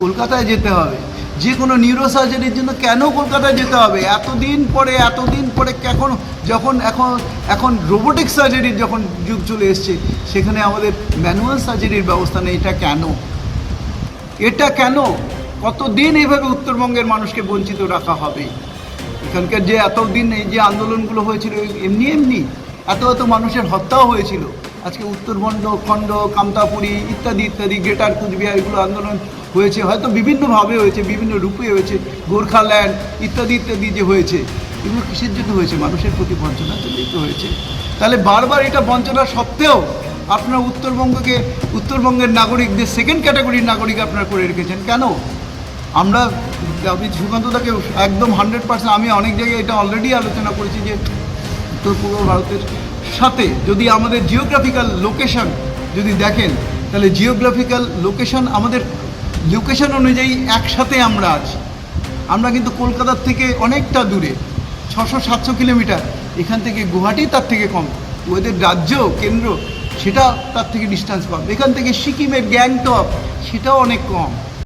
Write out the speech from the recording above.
কলকাতায় যেতে হবে, যে কোনো নিউরোসার্জারির জন্য কেন কলকাতায় যেতে হবে? এতদিন পরে এখন রোবোটিক সার্জারির যখন যুগ চলে এসছে, সেখানে আমাদের ম্যানুয়াল সার্জারির ব্যবস্থা নেই। এটা কেন কতদিন এইভাবে উত্তরবঙ্গের মানুষকে বঞ্চিত রাখা হবে? এখানকার যে এতদিন এই যে আন্দোলনগুলো হয়েছিল, এমনি এত মানুষের হত্যাও হয়েছিল। আজকে উত্তরবঙ্গ খণ্ড, কামতাপুরী ইত্যাদি গ্রেটার কুচবিহার এগুলো আন্দোলন হয়েছে, হয়তো বিভিন্নভাবে হয়েছে, বিভিন্ন রূপে হয়েছে, গোর্খাল্যান্ড ইত্যাদি যে হয়েছে, এগুলো কিসের জন্য হয়েছে? মানুষের প্রতি বঞ্চনার জন্যই তো হয়েছে। তাহলে বারবার এটা বঞ্চনা সত্ত্বেও আপনারা উত্তরবঙ্গের নাগরিকদের সেকেন্ড ক্যাটাগরির নাগরিক আপনারা করে রেখেছেন কেন? আমি সুকান্তদাকে একদম 100%, আমি অনেক জায়গায় এটা অলরেডি আলোচনা করেছি যে উত্তর পূর্ব ভারতের সাথে যদি আমাদের জিওগ্রাফিক্যাল লোকেশন যদি দেখেন, তাহলে জিওগ্রাফিক্যাল লোকেশন আমাদের লোকেশন অনুযায়ী একসাথে আমরা আছি। আমরা কিন্তু কলকাতার থেকে অনেকটা দূরে, 600-700 কিলোমিটার। এখান থেকে গুয়াহাটি তার থেকে কম, ওদের রাজ্য কেন্দ্র সেটা তার থেকে ডিস্টেন্স কম। এখান থেকে সিকিমের গ্যাংটক সেটাও অনেক কম।